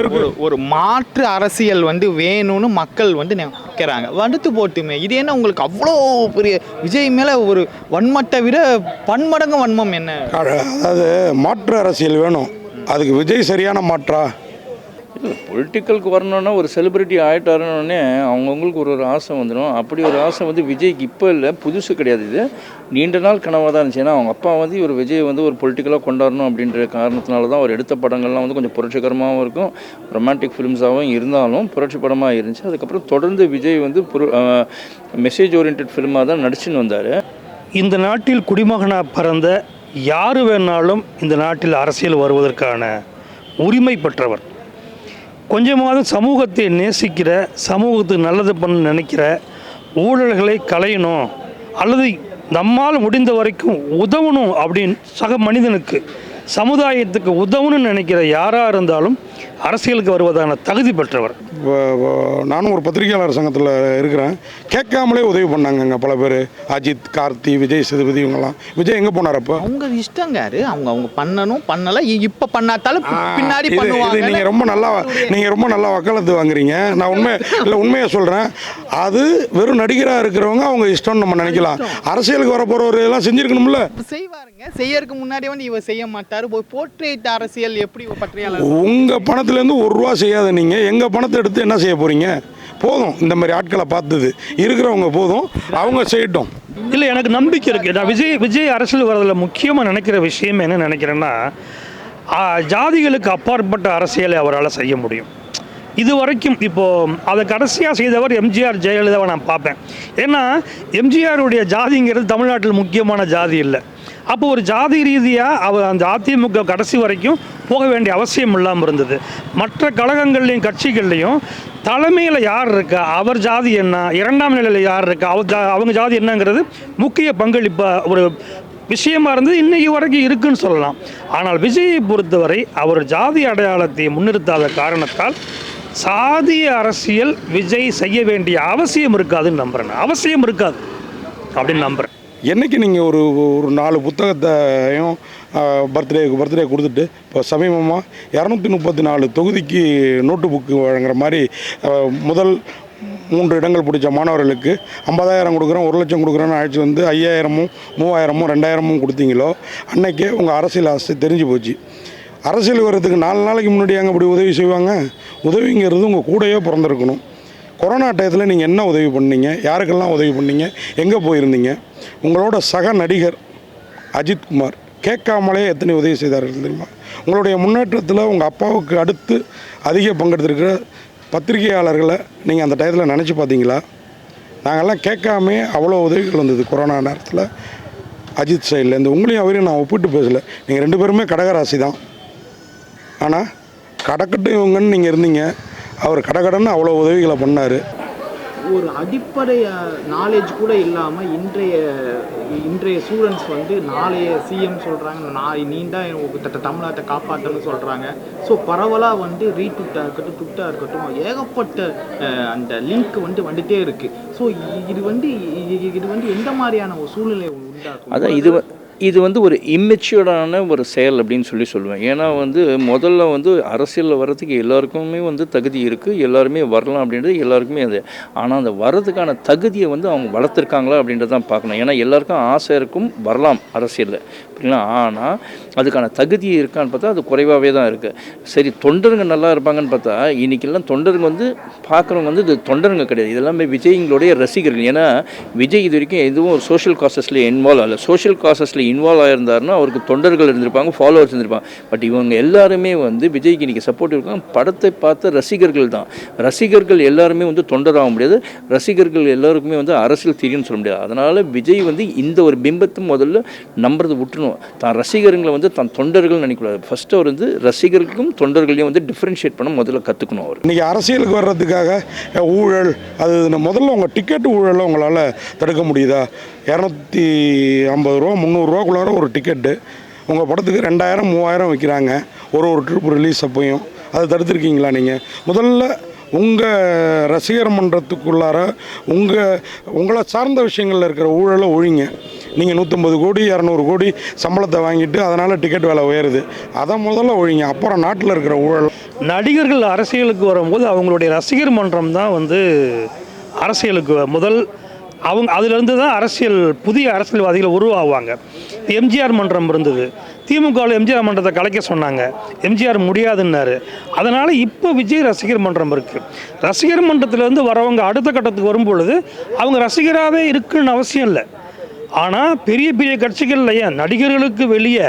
ஒரு மாற்று அரசியல் வந்து வேணும்னு மக்கள் வந்து நினைக்கிறாங்க. வடுத்து போட்டுமே இது என்ன உங்களுக்கு அவ்வளோ பெரிய விஜய் மேலே ஒரு வன்மத்தை விட பன்மடங்கு வன்மம் என்ன? அதாவது மாற்று அரசியல் வேணும், அதுக்கு விஜய் சரியான மாற்றா? பொலிட்டிக்கலுக்கு வரணுன்னா ஒரு செலிப்ரிட்டி ஆகிட்டாருன்னே அவங்கவுங்களுக்கு ஒரு ஆசை வந்துடும். அப்படி ஒரு ஆசை வந்து விஜய்க்கு இப்போ இல்லை, புதுசு கிடையாது. இது நீண்ட நாள் கனவாக தான் இருந்துச்சு. ஏன்னா அவங்க அப்பா வந்து ஒரு விஜய் வந்து ஒரு பொலிட்டிக்கலாக கொண்டாடணும் அப்படின்ற காரணத்தினால தான் அவர் எடுத்த படங்கள்லாம் வந்து கொஞ்சம் புரட்சிகரமாகவும் இருக்கும், ரொமான்டிக் ஃபிலிம்ஸாகவும் இருந்தாலும் புரட்சி படமாக இருந்துச்சு. அதுக்கப்புறம் தொடர்ந்து விஜய் வந்து மெசேஜ் ஓரியன்ட் ஃபிலிமாக தான் நடிச்சுன்னு வந்தார். இந்த நாட்டில் குடிமகனாக பிறந்த யார் வேணாலும் இந்த நாட்டில் அரசியல் வருவதற்கான உரிமை பெற்றவர். கொஞ்சமாவது சமூகத்தை நேசிக்கிற, சமூகத்துக்கு நல்லது பண்ண நினைக்கிற, ஊழல்களை களையணும் அல்லது நம்மால் முடிந்த வரைக்கும் உதவணும் அப்படின்னு சக மனிதனுக்கு சமுதாயத்துக்கு உதவணும்னு நினைக்கிற யாராக இருந்தாலும் அரசியலுக்கு வருவதான தகுதி பெற்றவர். நானும் ஒரு பத்திரிகையாளர் சங்கத்தில் இருக்கிறேன். கேட்காமலே உதவி பண்ணாங்கங்க பல பேர். அஜித், கார்த்தி, விஜய் சேதுபதி, இவங்கெல்லாம். விஜய் எங்கே போனார்? அப்போ அவங்க இஷ்டங்க, அவங்க பண்ணணும் பண்ணலை, இப்போ பண்ணாத்தாலும் பின்னாடி பண்ணுவாங்க. நீங்கள் ரொம்ப நல்லா வக்காலத்து வாங்குறீங்க. நான் உண்மையை சொல்கிறேன். அது வெறும் நடிகராக இருக்கிறவங்க அவங்க இஷ்டம்னு நம்ம நினைக்கலாம். அரசியலுக்கு வர போகிறவர் எல்லாம் செஞ்சுருக்கணும்ல. செய்வாருங்க, செய்யறதுக்கு முன்னாடி வந்து இவர் செய்ய மாட்டார். போய் போர்ட்ரேட் அரசியல் எப்படி பற்றியாளர்? உங்கள் பணத்துலேருந்து ₹1 செய்யாத நீங்கள் எங்கள் பணத்தை எடுத்து என்ன செய்ய போகிறீங்க? போதும், இந்த மாதிரி ஆட்களை பார்த்தது இருக்கிறவங்க போதும், அவங்க செய்யட்டும். இல்லை, எனக்கு நம்பிக்கை இருக்குது. நான் விஜய் அரசியல் வரதில் முக்கியமாக நினைக்கிற விஷயம் என்ன நினைக்கிறேன்னா, ஜாதிகளுக்கு அப்பாற்பட்ட அரசியலை அவரால் செய்ய முடியும். இது வரைக்கும் இப்போது அதை கடைசியாக செய்தவர் எம்ஜிஆர், ஜெயலலிதாவை நான் பார்ப்பேன். ஏன்னா எம்ஜிஆருடைய ஜாதிங்கிறது தமிழ்நாட்டில் முக்கியமான ஜாதி இல்லை. அப்போ ஒரு ஜாதி ரீதியாக அவர் அந்த அதிமுக கடைசி வரைக்கும் போக வேண்டிய அவசியம் இல்லாமல் இருந்தது. மற்ற கழகங்கள்லேயும் கட்சிகள்லேயும் தலைமையில் யார் இருக்கா, அவர் ஜாதி என்ன, இரண்டாம் நிலையில் யார் இருக்கா, அவங்க ஜாதி என்னங்கிறது முக்கிய பங்களிப்பாக ஒரு விஷயமா இருந்தது. இன்றைக்கி வரைக்கும் இருக்குன்னு சொல்லலாம். ஆனால் விஜயை பொறுத்தவரை அவர் ஜாதி அடையாளத்தை முன்னிறுத்தாத காரணத்தால் சாதிய அரசியல் விஜய் செய்ய வேண்டிய அவசியம் இருக்காதுன்னு நம்புகிறேன். அவசியம் இருக்காது அப்படின்னு நம்புகிறேன். என்றைக்கு நீங்கள் ஒரு 4 புத்தகத்தையும் பர்த்டே கொடுத்துட்டு இப்போ சமீபமாக 234 தொகுதிக்கு நோட்டு புக்கு வழங்குற மாதிரி முதல் 3 இடங்கள் பிடிச்ச மாணவர்களுக்கு 50,000 கொடுக்குறோம், 1 லட்சம் கொடுக்குறோன்னு அழைச்சி வந்து 5,000, 3,000, 2,000 கொடுத்தீங்களோ அன்றைக்கே உங்கள் அரசியல் ஆசை தெரிஞ்சு போச்சு. அரசியல் வர்றதுக்கு 4 நாளைக்கு முன்னாடி அங்கே அப்படி உதவி செய்வாங்க? உதவிங்கிறது உங்கள் கூடயே பிறந்திருக்கணும். கொரோனா டயத்தில் நீங்கள் என்ன உதவி பண்ணீங்க? யாருக்கெல்லாம் உதவி பண்ணீங்க? எங்கே போயிருந்தீங்க? உங்களோட சக நடிகர் அஜித்குமார் கேட்காமலே எத்தனை உதவி செய்தார்கள் தெரியுமா? உங்களுடைய முன்னேற்றத்தில் உங்கள் அப்பாவுக்கு அடுத்து அதிக பங்கெடுத்திருக்கிற பத்திரிகையாளர்களை நீங்கள் அந்த டயத்தில் நினச்சி பார்த்தீங்களா? நாங்கள்லாம் கேட்காமே அவ்வளோ உதவிகள் வந்தது கொரோனா நேரத்தில் அஜித் சைட்லேருந்து. உங்களையும் அவரையும் நான் ஒப்பிட்டு பேசலை. நீங்கள் 2 பேருமே கடகராசி தான். ஆனால் கடக்கட்டும் இவங்கன்னு நீங்கள் இருந்தீங்க. அவர் கடகடன்னு அவ்வளோ உதவிகளை பண்ணார். ஒரு அடிப்படை நாலேஜ் கூட இல்லாமல் இன்றைய ஸ்டூடெண்ட்ஸ் வந்து நாளைய சிஎம் சொல்கிறாங்க, நீண்டா தமிழ்நாட்டை காப்பாற்றணும்னு சொல்கிறாங்க. ஸோ பரவலாக வந்து ரீட்விட்டாக இருக்கட்டும், ட்விட்டாக இருக்கட்டும், ஏகப்பட்ட அந்த லிங்க் வந்துகிட்டே இருக்குது. ஸோ இது வந்து எந்த மாதிரியான ஒரு சூழ்நிலை உண்டாகும்? அதான் இது வந்து ஒரு இம்மெச்சூர்டான ஒரு செயல் அப்படின்னு சொல்லுவேன். ஏன்னா வந்து முதல்ல வந்து அரசியலில் வர்றதுக்கு எல்லாருக்குமே வந்து தகுதி இருக்குது, எல்லாருமே வரலாம் அப்படின்றது எல்லாருக்குமே அது. ஆனால் அந்த வர்றதுக்கான தகுதியை வந்து அவங்க வளர்த்துருக்காங்களா அப்படின்றதான் பார்க்கணும். ஏன்னா எல்லாருக்கும் ஆசை இருக்கும் வரலாம் அரசியலில், அப்படின்னா. ஆனால் அதுக்கான தகுதி இருக்கான்னு பார்த்தா அது குறைவாகவே தான் இருக்குது. சரி, தொண்டருங்க நல்லா இருப்பாங்கன்னு பார்த்தா இன்றைக்கெல்லாம் தொண்டருங்க வந்து பார்க்குறவங்க வந்து இது தொண்டருங்க கிடையாது, இதெல்லாமே விஜய்ங்களுடைய ரசிகர்கள். ஏன்னா விஜய் இது வரைக்கும் எதுவும் ஒரு சோஷியல் காசஸில் இன்வால்வ் ஆகலை. சோஷியல் காசஸில் இன்வால்வ் ஆகியிருந்தாருன்னா அவருக்கு தொண்டர்கள் இருந்திருப்பாங்க, ஃபாலோவர்ஸ் இருந்திருப்பாங்க. பட் இவங்க எல்லாருமே வந்து விஜய்க்கு இன்றைக்கி சப்போர்ட் இருக்காங்க. படத்தை பார்த்த ரசிகர்கள் தான். ரசிகர்கள் எல்லாருமே வந்து தொண்டராக முடியாது, ரசிகர்கள் எல்லாருக்குமே வந்து அரசியல் தெரியும்னு சொல்ல முடியாது. அதனால் விஜய் வந்து இந்த ஒரு பிம்பத்தை முதல்ல நம்புறது விட்டுணும். தான் ரசிகர்களை வந்து தான் தொண்டர்கள் நினைக்கூடாது. ஃபஸ்ட்டு அவர் வந்து ரசிகர்களுக்கும் தொண்டர்களையும் வந்து டிஃப்ரென்ஷியேட் பண்ண முதல்ல கற்றுக்கணும். அவர் இன்றைக்கி அரசியலுக்கு வர்றதுக்காக ஊழல், அது முதல்ல உங்கள் டிக்கெட்டு ஊழலை உங்களால் தடுக்க முடியுதா? 250 ரூபா 300 ரூபாக்குள்ளார ஒரு டிக்கெட்டு, உங்கள் படத்துக்கு 2,000 3,000 விற்கிறாங்க ஒரு ட்ரிப் ரிலீஸ் அப்பையும். அதை தடுத்துருக்கீங்களா நீங்கள்? முதல்ல உங்கள் ரசிகர் மன்றத்துக்குள்ளார உங்களை சார்ந்த விஷயங்களில் இருக்கிற ஊழலை ஒழிங்க. நீங்கள் 150 கோடி 200 கோடி சம்பளத்தை வாங்கிட்டு அதனால் டிக்கெட் விலை உயருது, அதை முதல்ல ஒழிங்க. அப்புறம் நாட்டில் இருக்கிற ஊழல் நடிகர்கள் அரசியலுக்கு வரும்போது அவங்களுடைய ரசிகர் மன்றம் தான் வந்து அரசியலுக்கு முதல் அதிலிருந்து தான் புதிய அரசியல்வாதிகள் உருவாகுவாங்க. எம்ஜிஆர் மன்றம் இருந்தது, திமுகவில் எம்ஜிஆர் மன்றத்தை கலைக்க சொன்னாங்க, எம்ஜிஆர் முடியாதுன்னாரு. அதனால் இப்போ விஜய் ரசிகர் மன்றம் இருக்குது. ரசிகர் மன்றத்திலேருந்து வரவங்க அடுத்த கட்டத்துக்கு வரும்பொழுது அவங்க ரசிகராகவே இருக்குன்னு அவசியம் இல்லை. ஆனால் பெரிய பெரிய கட்சிகளில் ஏன் நடிகர்களுக்கு வெளியே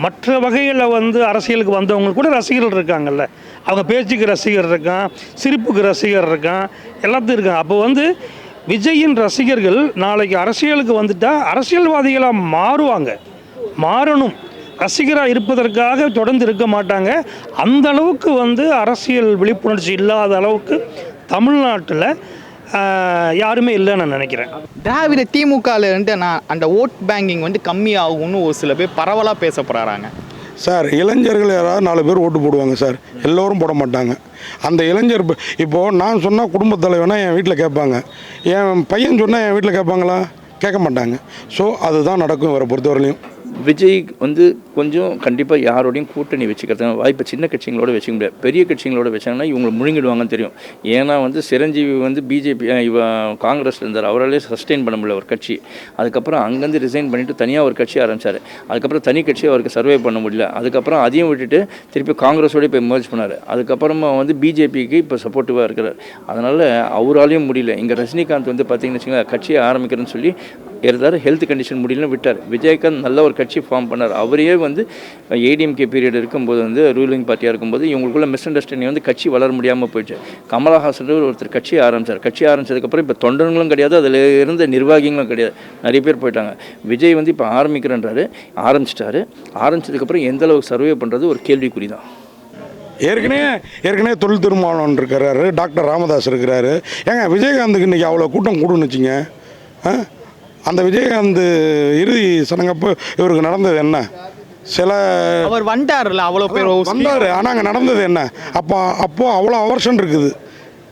மற்ற வகையில் வந்து அரசியலுக்கு வந்தவங்க கூட ரசிகர்கள் இருக்காங்கல்ல. அவங்க பேச்சுக்கு ரசிகர் இருக்கான், சிரிப்புக்கு ரசிகர் இருக்கான், எல்லாத்தையும் இருக்காங்க. அப்போ வந்து விஜயின் ரசிகர்கள் நாளைக்கு அரசியலுக்கு வந்துட்டால் அரசியல்வாதிகளாக மாறணும். ரசிகராக இருப்பதற்காக தொடர்ந்து இருக்க மாட்டாங்க. அந்த அளவுக்கு வந்து அரசியல் விழிப்புணர்ச்சி இல்லாத அளவுக்கு தமிழ்நாட்டில் யாருமே இல்லைன்னு நான் நினைக்கிறேன். திராவிட திமுகவில் வந்து அந்த ஓட் பேங்கிங் வந்து கம்மியாகும்னு ஒரு சில பேர் பரவலாக பேசப்படுறாங்க. சார், இளைஞர்கள் யாராவது 4 பேர் ஓட்டு போடுவாங்க சார், எல்லோரும் போட மாட்டாங்க. அந்த இளைஞர் இப்போது நான் சொன்னால் குடும்பத் தலைவனா என் வீட்டில் கேட்பாங்க, என் பையன் சொன்னால் என் வீட்டில் கேட்பாங்களா? கேட்க மாட்டாங்க. ஸோ அதுதான் நடக்கும் இவரை பொறுத்தவரையிலையும். விஜய் வந்து கொஞ்சம் கண்டிப்பாக யாரோடையும் கூட்டணி வச்சுக்கிறதுக்கு வாய்ப்பு சின்ன கட்சிகளோட வச்சுக்க முடியாது. பெரிய கட்சிகளோட வச்சாங்கன்னா இவங்களை முழுங்கிடுவாங்கன்னு தெரியும். ஏன்னா வந்து சிரஞ்சீவி வந்து பிஜேபி காங்கிரஸில் இருந்தார், அவராலே சஸ்டெயின் பண்ண முடியல ஒரு கட்சி. அதுக்கப்புறம் அங்கேருந்து ரிசைன் பண்ணிவிட்டு தனியாக ஒரு கட்சி ஆரம்பித்தார். அதுக்கப்புறம் தனி கட்சியை அவருக்கு சர்வே பண்ண முடியல. அதுக்கப்புறம் அதையும் விட்டுட்டு திருப்பி காங்கிரஸோடய போய் மர்ஜ் பண்ணார். அதுக்கப்புறமா வந்து பிஜேபிக்கு இப்போ சப்போர்ட்டிவாக இருக்கிறார். அதனால் அவராலையும் முடியல. இங்கே ரஜினிகாந்த் வந்து பார்த்திங்கன்னு வச்சுக்கோங்க, கட்சியை ஆரம்பிக்கிறேன்னு சொல்லி இருந்தார், ஹெல்த் கண்டிஷன் முடியலன்னு விட்டார். விஜயகாந்த் நல்ல ஒரு கட்சி ஃபார்ம் பண்ணார். அவரையே வந்து ஏடிஎம்கே பீரியட் இருக்கும்போது வந்து ரூலிங் பார்ட்டியாக இருக்கும்போது இவங்களுக்குள்ள மிஸ் அண்டர்ஸ்டாண்டிங் வந்து கட்சி வளர முடியாமல் போயிடுச்சு. கமலஹாசன் ஒருத்தர் கட்சி ஆரம்பித்தார். கட்சி ஆரம்பித்ததுக்கப்புறம் இப்போ தொண்டர்களும் கிடையாது, அதில் இருந்த நிர்வாகிகளும் கிடையாது, நிறைய பேர் போயிட்டாங்க. விஜய் வந்து இப்போ ஆரம்பிக்கிறன்றாரு, ஆரம்பிச்சதுக்கப்புறம் எந்த அளவுக்கு சர்வே பண்ணுறது ஒரு கேள்விக்குறி தான். ஏற்கனவே தொழில் திருமாவளவன் இருக்கிறாரு, டாக்டர் ராமதாஸ் இருக்கிறாரு. ஏங்க விஜயகாந்துக்கு இன்றைக்கி அவ்வளோ கூட்டம் கூடுன்னு வச்சிங்க. அந்த விஜயகாந்த் இறுதி சடங்கப்போ இவருக்கு நடந்தது என்ன? அவர் வந்தார்ல, அவ்வளோ பேர் வந்தார். ஆனால் அங்கே நடந்தது என்ன? அப்போது அவ்வளோ அவர்ஷன் இருக்குது.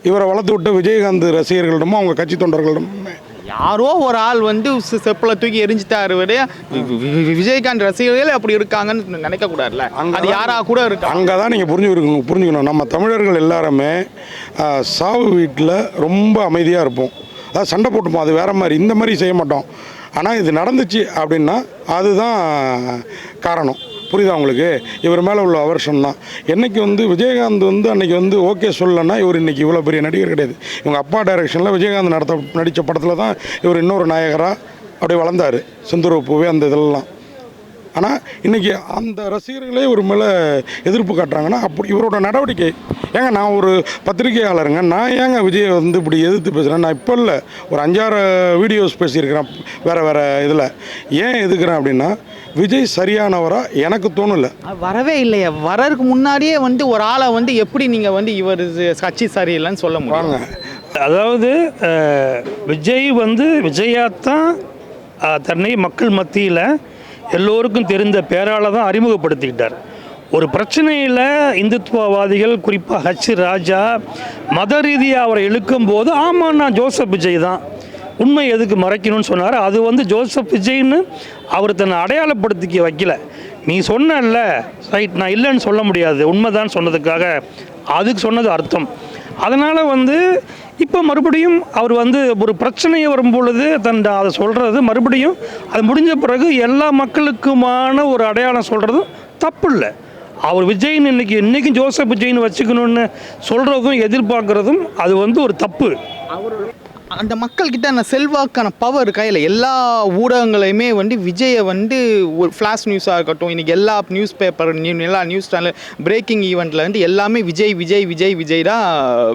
இவரை வளர்த்து விட்ட விஜயகாந்த் ரசிகர்களிடமும் அவங்க கட்சி தொண்டர்களிடமும் யாரோ ஒரு ஆள் வந்து செப்பலை தூக்கி எரிஞ்சிட்டாரு. விஜயகாந்த் ரசிகர்கள் அப்படி இருக்காங்கன்னு நினைக்கக்கூடாதுல்ல, அது யாராக கூட இருக்கு. அங்கே தான் நீங்கள் புரிஞ்சுக்கணும். நம்ம தமிழர்கள் எல்லாருமே சாவு வீட்டில் ரொம்ப அமைதியாக இருப்போம். அதாவது சண்டை போட்டுப்போம், அது வேறு மாதிரி, இந்த மாதிரி செய்ய மாட்டோம். ஆனால் இது நடந்துச்சு அப்படின்னா அதுதான் காரணம். புரியுதா உங்களுக்கு? இவர் மேலே உள்ள அவர்ஷன் தான். என்றைக்கு வந்து விஜயகாந்த் வந்து அன்றைக்கி வந்து ஓகே சொல்லலைன்னா இவர் இன்றைக்கி இவ்வளோ பெரிய நடிகர் கிடையாது. இவங்க அப்பா டைரக்ஷனில் விஜயகாந்த் நடித்த படத்தில் தான் இவர் இன்னொரு நாயகராக அப்படியே வளர்ந்தார். செந்தூர் பூவே அந்த இதெல்லாம். ஆனால் இன்றைக்கி அந்த ரசிகர்களே ஒரு மேலே எதிர்ப்பு காட்டுறாங்கன்னா அப்படி இவரோட நடவடிக்கை. ஏங்க நான் ஒரு பத்திரிகையாளருங்க, நான் ஏங்க விஜயை வந்து இப்படி எதிர்த்து பேசுகிறேன்? நான் இப்போ இல்லை, ஒரு 5-6 வீடியோஸ் பேசியிருக்கிறேன் வேறு இதில். ஏன் எதுக்குறேன் அப்படின்னா, விஜய் சரியானவராக எனக்கு தோணலை. வரவே இல்லையா? வரதுக்கு முன்னாடியே வந்து ஒரு ஆளை வந்து எப்படி நீங்கள் வந்து இவர் கட்சி சரியில்லைன்னு சொல்ல முடியுங்க? அதாவது விஜய் வந்து விஜயாத்தான் தன்னை மக்கள் மத்தியில் எல்லோருக்கும் தெரிந்த பேரால் தான் அறிமுகப்படுத்திக்கிட்டார். ஒரு பிரச்சனையில் இந்துத்துவவாதிகள் குறிப்பாக ராஜா மத ரீதியாக அவரை இழுக்கும் போது ஆமாம் நான் ஜோசப் விஜய் தான், உண்மை எதுக்கு மறைக்கணும்னு சொன்னார். அது வந்து ஜோசப் விஜய்னு அவர் தன்னை அடையாளப்படுத்திக்க வைக்கல. நீ சொன்னல ரைட், நான் இல்லைன்னு சொல்ல முடியாது, உண்மைதான் சொன்னதுக்காக அதுக்கு சொன்னது அர்த்தம். அதனால் வந்து இப்போ மறுபடியும் அவர் வந்து ஒரு பிரச்சனையை வரும்பொழுது அதை சொல்கிறது மறுபடியும் அது முடிஞ்ச பிறகு எல்லா மக்களுக்குமான ஒரு அடையாளம் சொல்கிறதும் தப்பு இல்லை. அவர் விஜய்னு இன்றைக்கும் ஜோசப் விஜய்னு வச்சுக்கணுன்னு சொல்கிறதும் எதிர்பார்க்குறதும் அது வந்து ஒரு தப்பு. அந்த மக்கள்கிட்ட அந்த செல்வாக்கான பவர் கையில் எல்லா ஊடகங்களையுமே வந்து விஜயை வந்து ஒரு ஃப்ளாஷ் நியூஸாக இருக்கட்டும், இன்றைக்கி எல்லா நியூஸ் பேப்பர் எல்லா நியூஸ் சேனல் பிரேக்கிங் ஈவெண்ட்டில் வந்து எல்லாமே விஜய் தான்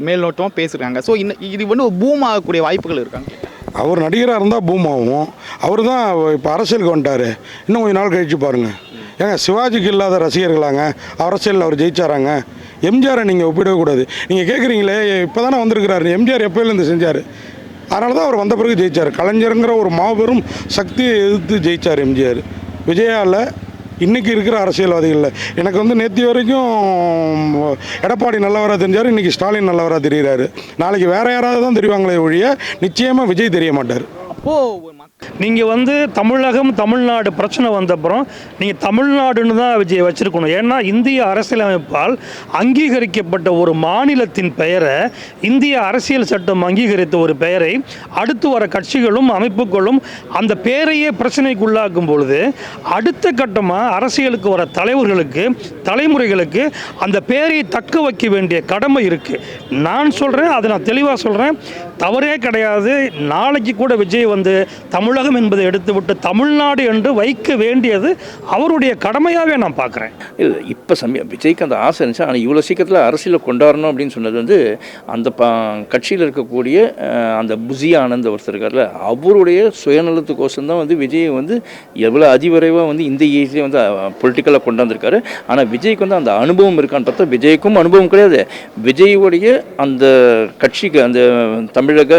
மேல்நோட்டமாக பேசுகிறாங்க. ஸோ இது வந்து ஒரு பூம் ஆகக்கூடிய வாய்ப்புகள் இருக்காங்க. அவர் நடிகராக இருந்தால் பூம் ஆகும். அவர் தான் இப்போ அரசியலுக்கு வந்துட்டார். இன்னும் கொஞ்சம் நாள் கழிச்சு பாருங்கள். ஏங்க சிவாஜிக்கு இல்லாத ரசிகர்களாங்க அரசியலில் அவர் ஜெயிச்சாராங்க. எம்ஜிஆரை நீங்கள் ஒப்பிடவே கூடாது. நீங்கள் கேட்குறீங்களே இப்போ தானே வந்திருக்கிறாரு, எம்ஜிஆர் எப்போலேருந்து செஞ்சார், அதனால தான் அவர் வந்த பிறகு ஜெயித்தார். கலைஞருங்கிற ஒரு மாபெரும் சக்தியை எதிர்த்து ஜெயித்தார் எம்ஜிஆர். விஜயாவில் இன்றைக்கி இருக்கிற அரசியல்வாதிகளில் எனக்கு வந்து நேற்று வரைக்கும் எடப்பாடி நல்லவராக தெரிஞ்சார், இன்றைக்கி ஸ்டாலின் நல்லவராக தெரிகிறாரு. நாளைக்கு வேறு யாராவது தான் தெரிவாங்களே ஒழிய நிச்சயமாக விஜய் தெரிய மாட்டார். அப்போது நீங்கள் வந்து தமிழகம் தமிழ்நாடு பிரச்சனை வந்தப்புறம் நீங்கள் தமிழ்நாடுன்னு தான் விஜய் வச்சுருக்கணும். ஏன்னா இந்திய அரசியலமைப்பால் அங்கீகரிக்கப்பட்ட ஒரு மாநிலத்தின் பெயரை, இந்திய அரசியல் சட்டம் அங்கீகரித்த ஒரு பெயரை அடுத்து வர கட்சிகளும் அமைப்புகளும் அந்த பெயரையே பிரச்சனைக்குள்ளாக்கும் பொழுது அடுத்த கட்டமாக அரசியலுக்கு வர தலைவர்களுக்கு தலைமுறைகளுக்கு அந்த பெயரை தக்க வைக்க வேண்டிய கடமை இருக்குது. நான் சொல்கிறேன், அதை நான் தெளிவாக சொல்கிறேன், தவறே கிடையாது. நாளைக்கு கூட விஜய் வந்து தமிழகம் என்பதை எடுத்துவிட்டு தமிழ்நாடு என்று வைக்க வேண்டியது அவருடைய கடமையாகவே நான் பார்க்குறேன். இல்லை, இப்போ விஜய்க்கு அந்த ஆசை இருந்துச்சு. ஆனால் இவ்வளோ சீக்கிரத்தில் அரசியலில் கொண்டாடணும் அப்படின்னு சொன்னது வந்து அந்த கட்சியில் இருக்கக்கூடிய அந்த புசி ஆனந்த் ஒருத்தர் இருக்கார்ல, அவருடைய சுயநலத்துக்கோசம் தான் வந்து விஜய் வந்து எவ்வளோ அதிவிரைவாக வந்து இந்த ஏஜ்லேயே வந்து பொலிட்டிக்கலாக கொண்டாந்துருக்காரு. ஆனால் விஜய்க்கு வந்து அந்த அனுபவம் இருக்கான்னு பார்த்தா விஜய்க்கும் அனுபவம் கிடையாது. விஜயுடைய அந்த கட்சிக்கு அந்த தமிழக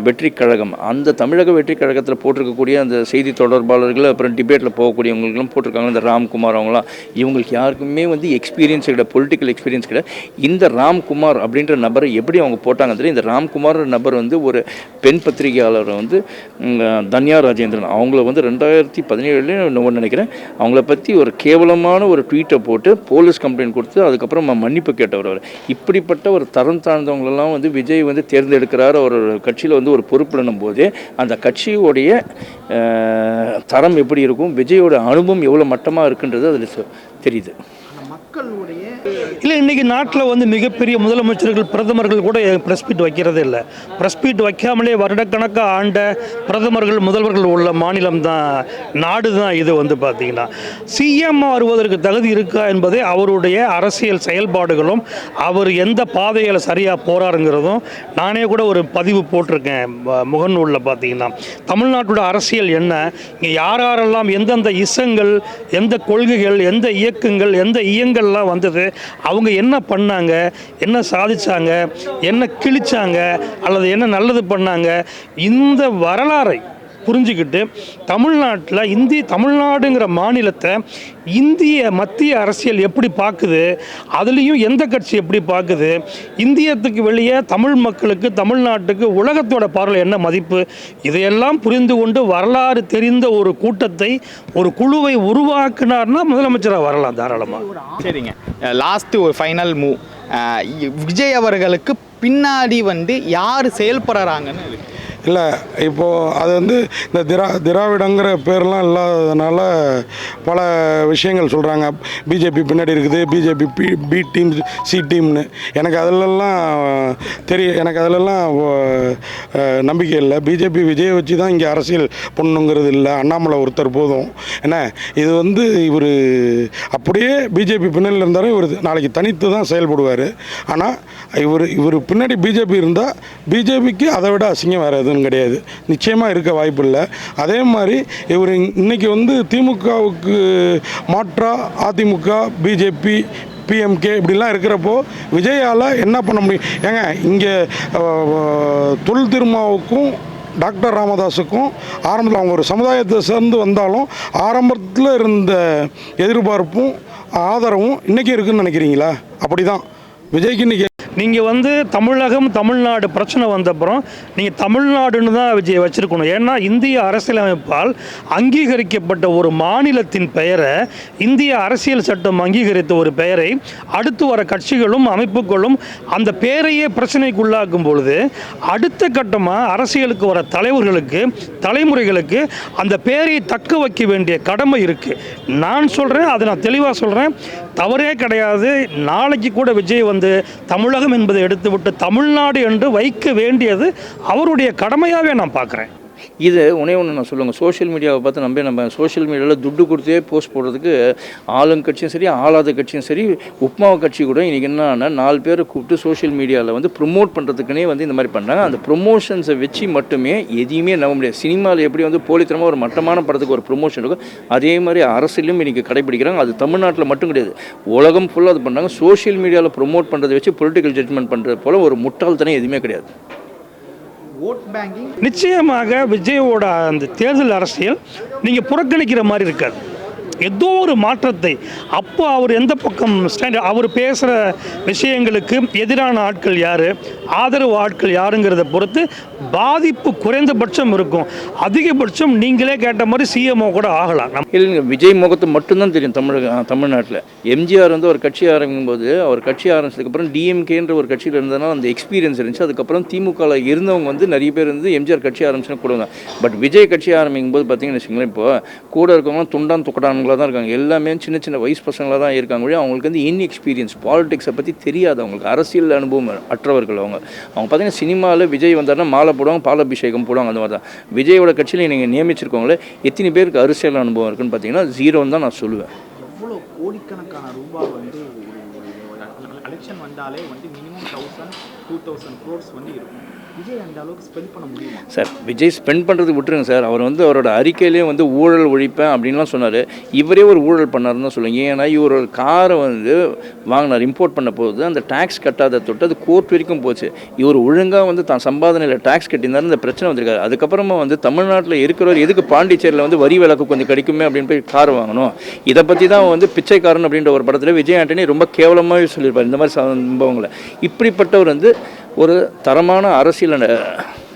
வெற்றி கழகம், அந்த தமிழக வெற்றி கழகத்தில் போட்டிருக்கக்கூடிய அந்த செய்தி தொடர்பாளர்கள், அப்புறம் டிபேட்டில் போகக்கூடியவங்களுக்கெல்லாம் போட்டிருக்காங்க. இந்த ராம்குமார் அவங்களாம், இவங்களுக்கு யாருக்குமே வந்து எக்ஸ்பீரியன்ஸ் கிடையாது, பொலிட்டிக்கல் எக்ஸ்பீரியன்ஸ் கிடையாது. இந்த ராம்குமார் அப்படின்ற நபரை எப்படி அவங்க போட்டாங்க தெரியும். இந்த ராம்குமார் நபர் வந்து ஒரு பெண் பத்திரிகையாளர் வந்து தன்யா ராஜேந்திரன், அவங்கள வந்து 2017 நினைக்கிறேன், அவங்கள பற்றி ஒரு கேவலமான ஒரு ட்வீட்டை போட்டு போலீஸ் கம்ப்ளைண்ட் கொடுத்து அதுக்கப்புறம் மன்னிப்பு கேட்டவர். அவர் இப்படிப்பட்ட ஒரு தரம் தாழ்ந்தவங்களெல்லாம் வந்து விஜய் வந்து தேர்ந்தெடுக்கிறார் ஒரு கட்சியில் வந்து ஒரு பொறுப்புலனும் போது அந்த கட்சியோடைய தரம் எப்படி இருக்கும், விஜயோட அனுபவம் எவ்வளோ மட்டமாக இருக்குன்றது அதில் தெரியுது. மக்களுடைய இல்லை, இன்றைக்கி நாட்டில் வந்து மிகப்பெரிய முதலமைச்சர்கள் பிரதமர்கள் கூட ப்ரெஸ் மீட் வைக்கிறதே இல்லை. ப்ரெஸ் மீட் வைக்காமலே வருடக்கணக்காக ஆண்ட பிரதமர்கள் முதல்வர்கள் உள்ள மாநிலம் தான், நாடு தான் இது. வந்து பார்த்திங்கன்னா சிஎம் வருவதற்கு தகுதி இருக்கா என்பதே அவருடைய அரசியல் செயல்பாடுகளும் அவர் எந்த பாதையில் சரியாக போகிறாருங்கிறதும். நானே கூட ஒரு பதிவு போட்டிருக்கேன் முகநூலில். பார்த்திங்கன்னா தமிழ்நாட்டோட அரசியல் என்ன, இங்கே யாரெல்லாம் எந்தெந்த இசங்கள், எந்த கொள்கைகள், எந்த இயக்கங்கள், எந்த இயங்கள்லாம் வந்தது, அவங்க என்ன பண்ணாங்க, என்ன சாதிச்சாங்க, என்ன கிழிச்சாங்க, அல்லது என்ன நல்லது பண்ணாங்க, இந்த வரலாறை புரிஞ்சுக்கிட்டு தமிழ்நாட்டில் தமிழ்நாடுங்கிற மாநிலத்தை இந்திய மத்திய அரசியல் எப்படி பார்க்குது, அதுலேயும் எந்த கட்சி எப்படி பார்க்குது, இந்தியத்துக்கு வெளியே தமிழ் மக்களுக்கு தமிழ்நாட்டுக்கு உலகத்தோட பார்வையில் என்ன மதிப்பு, இதையெல்லாம் புரிந்து கொண்டு வரலாறு தெரிந்த ஒரு கூட்டத்தை, ஒரு குழுவை உருவாக்குனார்னா முதலமைச்சராக வரலாம் தாராளமாக. சரிங்க, லாஸ்ட்டு ஒரு ஃபைனல் மூவ், விஜய் அவர்களுக்கு பின்னாடி வந்து யார் செயல்படுறாங்கன்னு இருக்கு. இல்லை, இப்போது அது வந்து இந்த திராவிடங்கிற பேர்லாம் இல்லாததுனால பல விஷயங்கள் சொல்கிறாங்க. பிஜேபி பின்னாடி இருக்குது, பிஜேபி பி டீம் சி டீம்னு. எனக்கு அதிலெல்லாம் நம்பிக்கை இல்லை. பிஜேபி விஜயை வச்சு தான் இங்கே அரசியல் பண்ணுங்கிறது இல்லை. அண்ணாமலை ஒருத்தர் போதும். என்ன இது வந்து இவர் அப்படியே பிஜேபி பின்னணியில் இருந்தாலும் இவர் நாளைக்கு தனித்து தான் செயல்படுவார். ஆனால் இவர் பின்னாடி பிஜேபி இருந்தால் பிஜேபிக்கு அதை விட அசிங்கம் வேறு எதுவும் கிடையாது, நிச்சயமாக இருக்க வாய்ப்பு இல்லை. அதே மாதிரி இவர் இன்னைக்கு வந்து திமுகவுக்கு மாற்றா அதிமுக, பிஜேபி, பிஎம்கே இப்படிலாம் இருக்கிறப்போ விஜயால் என்ன பண்ண முடியும்? ஏங்க, இங்கே தொல் திருமாவுக்கும் டாக்டர் ராமதாஸுக்கும் ஆரம்பத்தில் அவங்க ஒரு சமுதாயத்தை சேர்ந்து வந்தாலும் ஆரம்பத்தில் இருந்த எதிர்பார்ப்பும் ஆதரவும் இன்றைக்கி இருக்குதுன்னு நினைக்கிறீங்களா? அப்படி தான் விஜய்க்கு இன்றைக்கி நீங்கள் வந்து தமிழகம் தமிழ்நாடு பிரச்சனை வந்தப்புறம் நீங்கள் தமிழ்நாடுன்னு தான் விஜய் வச்சுருக்கணும். ஏன்னா இந்திய அரசியலமைப்பால் அங்கீகரிக்கப்பட்ட ஒரு மாநிலத்தின் பெயரை, இந்திய அரசியல் சட்டம் அங்கீகரித்த ஒரு பெயரை அடுத்து வர கட்சிகளும் அமைப்புகளும் அந்த பெயரையே பிரச்சனைக்குள்ளாக்கும் பொழுது அடுத்த கட்டமாக அரசியலுக்கு வர தலைவர்களுக்கு தலைமுறைகளுக்கு அந்த பெயரை தக்க வைக்க வேண்டிய கடமை இருக்குது. நான் சொல்கிறேன், அதை நான் தெளிவாக சொல்கிறேன், தவறே கிடையாது. நாளைக்கு கூட விஜய் வந்து தமிழகம் என்பதை எடுத்துவிட்டு தமிழ்நாடு என்று வைக்க வேண்டியது அவருடைய கடமையாகவே நான் பார்க்குறேன். இது ஒன்று நான் சொல்லுவாங்க, சோஷியல் மீடியாவை பார்த்து நம்ம சோஷியல் மீடியாவில் துட்டு கொடுத்தே போஸ்ட் போடுறதுக்கு ஆளுங்கட்சியும் சரி ஆளாத கட்சியும் சரி, உப்மாவ கட்சி கூட இன்றைக்கி என்னன்னா 4 பேரை கூப்பிட்டு சோஷியல் மீடியாவில் வந்து ப்ரொமோட் பண்ணுறதுக்குனே வந்து இந்த மாதிரி பண்ணுறாங்க. அந்த ப்ரொமோஷன்ஸை வச்சு மட்டுமே எதையுமே நம்ப முடியாது. சினிமாவில் எப்படி வந்து போலித்தனமாக ஒரு மட்டமான படத்துக்கு ஒரு ப்ரொமோஷன் இருக்கும், அதே மாதிரி அரசியலும் இன்றைக்கி கடைபிடிக்கிறாங்க. அது தமிழ்நாட்டில் மட்டும் கிடையாது, உலகம் ஃபுல்லாக அது பண்ணுறாங்க. சோஷியல் மீடியாவில் ப்ரொமோட் பண்ணுறதை வச்சு பொலிட்டிக்கல் ஜட்ஜ்மெண்ட் பண்ணுறது போல் ஒரு முட்டாள்தனம் எதுவுமே கிடையாது. நிச்சயமாக விஜயோட அந்த தேர்தல் அரசியல் நீங்கள் புறக்கணிக்கிற மாதிரி இருக்காது. ஏதோ ஒரு மாற்றத்தை அப்போ அவர் எந்த பக்கம் ஸ்டாண்ட், அவர் பேசுகிற விஷயங்களுக்கு எதிரான ஆட்கள் யார், ஆதரவு ஆட்கள் யாருங்கிறத பொறுத்து பாதிப்பு குறைந்தபட்சம் இருக்கும். அதிகபட்சம் நீங்களே கேட்ட மாதிரி சிஎம்ஓ கூட ஆகலாம். இல்லைங்க, விஜய் முகத்தை மட்டும்தான் தெரியும் தமிழ்நாட்டில். எம்ஜிஆர் வந்து ஒரு கட்சி ஆரம்பிக்கும் போது அவர் கட்சி ஆரம்பிச்சதுக்கப்புறம் டிஎம்கேன்ற ஒரு கட்சியில் இருந்ததுனால அந்த எக்ஸ்பீரியன்ஸ் இருந்துச்சு. அதுக்கப்புறம் திமுகவில் இருந்தவங்க வந்து நிறைய பேர் வந்து எம்ஜிஆர் கட்சி ஆரம்பிச்சுன்னா கொடுங்க. பட் விஜய் கட்சி ஆரம்பிக்கும் போது பார்த்தீங்கன்னு வச்சுக்கோங்களேன், இப்போ கூட இருக்கவங்க துண்டான் துக்கடானுங்களாக தான் இருக்காங்க. எல்லாமே சின்ன சின்ன வயசு பசங்களாக தான் இருக்காங்க. அவங்களுக்கு வந்து எக்ஸ்பீரியன்ஸ் பாலிடிக்ஸை பற்றி தெரியாது, அவங்களுக்கு அரசியல் அனுபவம் அற்றவர்கள். அவங்க பார்த்தீங்கன்னா சினிமாவில் விஜய் வந்தாருன்னா மாலை போடுவாங்க, பாலாபிஷேகம் போடுவாங்க, அந்த மாதிரி தான். விஜயோட கட்சியில் நீங்கள் நியமிச்சிருக்கவங்களே எத்தனை பேருக்கு அரசியல் அனுபவம் இருக்குன்னு பார்த்தீங்கன்னா 0ன்னு தான் நான் சொல்லுவேன். எவ்வளோ கோடிக்கணக்கான ரூபாய் வந்து எலெக்ஷன் வந்தாலே வந்து மினிமம் 1000-2000 crores வந்து இருக்கும். விஜய் அந்த அளவுக்கு ஸ்பெண்ட் பண்ண முடியுமா சார்? விஜய் ஸ்பெண்ட் பண்ணுறது விட்டுருங்க சார். அவர் வந்து அவரோட அறிக்கையிலே வந்து ஊழல் ஒழிப்பேன் அப்படின்லாம் சொன்னார். இவரே ஒரு ஊழல் பண்ணாருன்னு தான் சொல்லுங்க. ஏன்னா இவரோட காரை வந்து வாங்கினார், இம்போர்ட் பண்ண போகுது, அந்த டேக்ஸ் கட்டாத தொட்டு அது கோர்ட் வரைக்கும் போச்சு. இவர் ஒழுங்காக வந்து தான் சம்பாதனையில் டேக்ஸ் கட்டியிருந்தாரு, இந்த பிரச்சனை வந்திருக்காரு. அதுக்கப்புறமா வந்து தமிழ்நாட்டில் இருக்கிறவர் எதுக்கு பாண்டிச்சேரியில் வந்து வரி விலக்கு கொஞ்சம் கிடைக்குமே அப்படின்னு போய் கார் வாங்கணும். இதை பற்றி தான் வந்து பிச்சைக்காரன் அப்படின்ற ஒரு படத்தில் விஜய் ஆண்டனி ரொம்ப கேவலமாகவே சொல்லியிருப்பார் இந்த மாதிரி சம்பவங்களை. இப்படிப்பட்டவர் வந்து ஒரு தரமான அரசியல்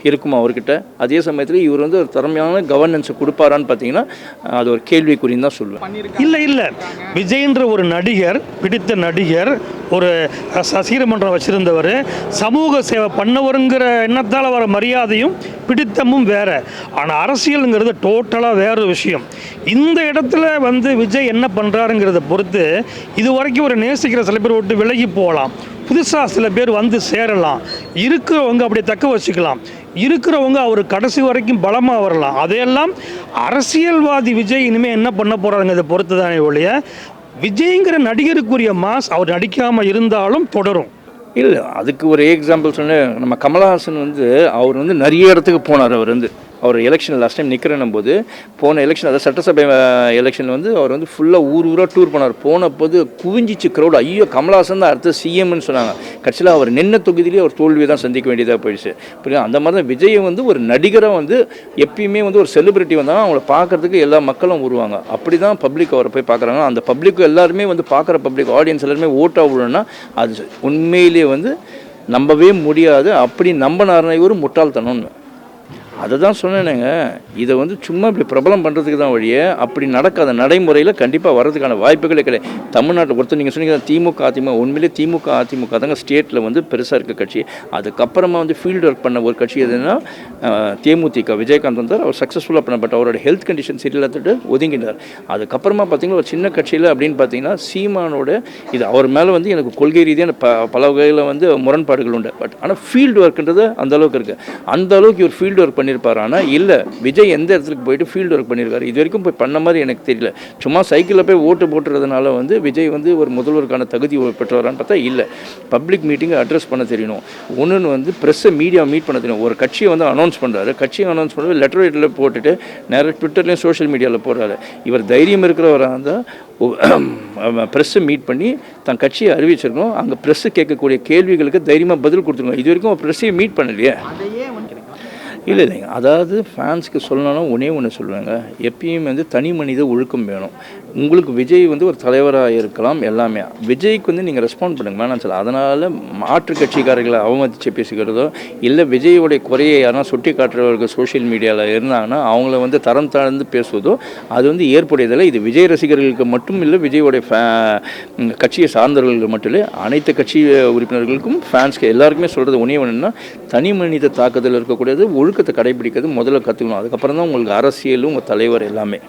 இருக்குமா அவர்கிட்ட? அதே சமயத்தில் இவர் வந்து ஒரு தரமான கவர்னன்ஸை கொடுப்பாரான்னு பார்த்தீங்கன்னா அது ஒரு கேள்விக்குறின்னு தான் சொல்லுவேன். இல்லை விஜய்ன்ற ஒரு நடிகர், பிடித்த நடிகர், ஒரு சீரமன்றம் வச்சுருந்தவர், சமூக சேவை பண்ணவருங்கிற எண்ணத்தால் வர மரியாதையும் பிடித்தமும் வேறு. ஆனால் அரசியலுங்கிறது டோட்டலாக வேறு விஷயம். இந்த இடத்துல வந்து விஜய் என்ன பண்ணுறாருங்கிறத பொறுத்து இது வரைக்கும் ஒரு நேசிக்கிற சில பேர் விட்டு விலகி போகலாம், புதுசாக சில பேர் வந்து சேரலாம், இருக்கிறவங்க அப்படி தக்க வச்சுக்கலாம், இருக்கிறவங்க அவர் கடைசி வரைக்கும் பலமாக வரலாம். அதையெல்லாம் அரசியல்வாதி விஜய் இனிமேல் என்ன பண்ண போகிறாருங்கிறத பொறுத்து தானே ஒழிய விஜய்ங்கிற நடிகருக்குரிய மாஸ் அவர் நடிக்காமல் இருந்தாலும் தொடரும். இல்லை, அதுக்கு ஒரு எக்ஸாம்பிள் சொன்னேன். நம்ம கமலஹாசன் வந்து அவர் வந்து நிறைய இடத்துக்கு போனார். அவர் எலெக்ஷன் லாஸ்ட் டைம் நிற்கிறேன்னும் போது போன எலெக்ஷன், அதாவது சட்டசபை எலெக்ஷனில் வந்து அவர் வந்து ஃபுல்லாக ஊராக டூர் போனார். போனபோது குவிஞ்சிச்சு க்ரௌடு. ஐயோ கமலஹாசன் தான் அடுத்த சிஎம்னு சொன்னாங்க. கட்சியில் அவர் நின்ன தொகுதியிலேயே அவர் தோல்வியை தான் சந்திக்க வேண்டியதாக போயிடுச்சு. புரியுது? அந்த மாதிரி தான் விஜய் வந்து ஒரு நடிகராக வந்து எப்பயுமே வந்து ஒரு செலிபிரிட்டி வந்தாலும் அவங்கள பார்க்குறதுக்கு எல்லா மக்களும் வருவாங்க. அப்படி தான் பப்ளிக் அவரை போய் பார்க்குறாங்க. அந்த பப்ளிக் எல்லாருமே வந்து பார்க்குற பப்ளிக் ஆடியன்ஸ் எல்லாருமே ஓட்டாக விடணும்னா அது உண்மையிலேயே வந்து நம்பவே முடியாது. அப்படி நம்பினார்னா இவர் முட்டாள்தனம்னு அதை தான் சொன்னேனுங்க. இதை வந்து சும்மா இப்படி பிரபலம் பண்ணுறதுக்கு தான் வழியே, அப்படி நடக்காத நடைமுறையில் கண்டிப்பாக வர்றதுக்கான வாய்ப்புகளே கிடையாது. தமிழ்நாட்டில் பொறுத்த நீங்கள் சொன்னீங்க திமுக அதிமுக, உண்மையிலே திமுக அதிமுக தாங்க ஸ்டேட்டில் வந்து பெருசாக இருக்க கட்சி. அதுக்கப்புறமா வந்து ஃபீல்டு ஒர்க் பண்ண ஒரு கட்சி எதுனா தேமுதிக. விஜயகாந்த் வந்தார், அவர் சக்ஸஸ்ஃபுல்லாக பண்ண, பட் அவரோட ஹெல்த் கண்டிஷன் சரியில்லாதட்டு ஒதுங்கினார். அதுக்கப்புறமா பார்த்தீங்கன்னா ஒரு சின்ன கட்சியில் அப்படின்னு பார்த்தீங்கன்னா சீமானோட இது அவர் மேலே வந்து எனக்கு கொள்கை ரீதியான பல வகையில் வந்து முரண்பாடுகள் உண்டு. பட் ஆனால் ஃபீல்டு ஒர்க்குன்றது அந்தளவுக்கு இருக்குது. அந்த அளவுக்கு இவர் ஃபீல்டு ஒர்க் பண்ணியிருப்பார். ஆனால் இல்லை, விஜய் எந்த இடத்துக்கு போயிட்டு ஃபீல்டு ஒர்க் பண்ணியிருக்காரு இது வரைக்கும் போய் பண்ண மாதிரி எனக்கு தெரியல. சும்மா சைக்கிளில் போய் ஓட்டு போட்டுறதுனால வந்து விஜய் வந்து ஒரு முதல்வருக்கான தகுதி பெற்றவரான்னு பார்த்தா இல்லை. பப்ளிக் மீட்டிங்கை அட்ரஸ் பண்ண தெரியணும். ஒன்று வந்து ப்ரெஸ்ஸை மீடியா மீட் பண்ண தெரியணும். ஒரு கட்சியை வந்து அனௌன்ஸ் பண்ணுறாரு, கட்சியை அனௌன்ஸ் பண்ணுறது லெட்டர் ரைட்டில் போட்டுட்டு நேராக ட்விட்டர்லேயும் சோஷியல் மீடியாவில் போடுறாரு. இவர் தைரியம் இருக்கிறவராக இருந்தால் ப்ரெஸ்ஸை மீட் பண்ணி தன் கட்சியை அறிவிச்சிருக்கணும். அங்கே ப்ரெஸ்ஸு கேட்கக்கூடிய கேள்விகளுக்கு தைரியமாக பதில் கொடுத்துருக்கணும். இது வரைக்கும் ப்ரெஸ்ஸையை மீட் பண்ணலையே. இல்லைங்க, அதாவது ஃபேன்ஸுக்கு சொல்லணும்னா ஒன்று சொல்லுவாங்க, எப்பயும் வந்து தனி மனித ஒழுக்கம் வேணும். உங்களுக்கு விஜய் வந்து ஒரு தலைவராக இருக்கலாம் எல்லாமே. விஜய்க்கு வந்து நீங்கள் ரெஸ்பாண்ட் பண்ணுங்க வேணாம் சொல்ல. அதனால் மாற்று கட்சிக்காரர்களை அவமதித்து பேசிக்கிறதோ இல்லை விஜயோடைய குறையை யாரும் சுட்டி காட்டுறவர்கள் சோஷியல் மீடியாவில் இருந்தாங்கன்னா அவங்கள வந்து தரம் தாழ்ந்து பேசுவதோ அது வந்து ஏற்புடையதில்லை. இது விஜய் ரசிகர்களுக்கு மட்டும் இல்லை, விஜயோடைய கட்சியை சார்ந்தவர்களுக்கு மட்டும் இல்லை, அனைத்து கட்சி உறுப்பினர்களுக்கும் ஃபேன்ஸ்க்கு எல்லாருக்குமே சொல்கிறது ஒன்றா தனி மனித தாக்குதல் இருக்கக்கூடியது ஒழுக்கத்தை கடைபிடிக்கிறது முதல்ல கற்றுக்கணும். அதுக்கப்புறம் தான் உங்களுக்கு அரசியலும் உங்கள் தலைவர் எல்லாமே.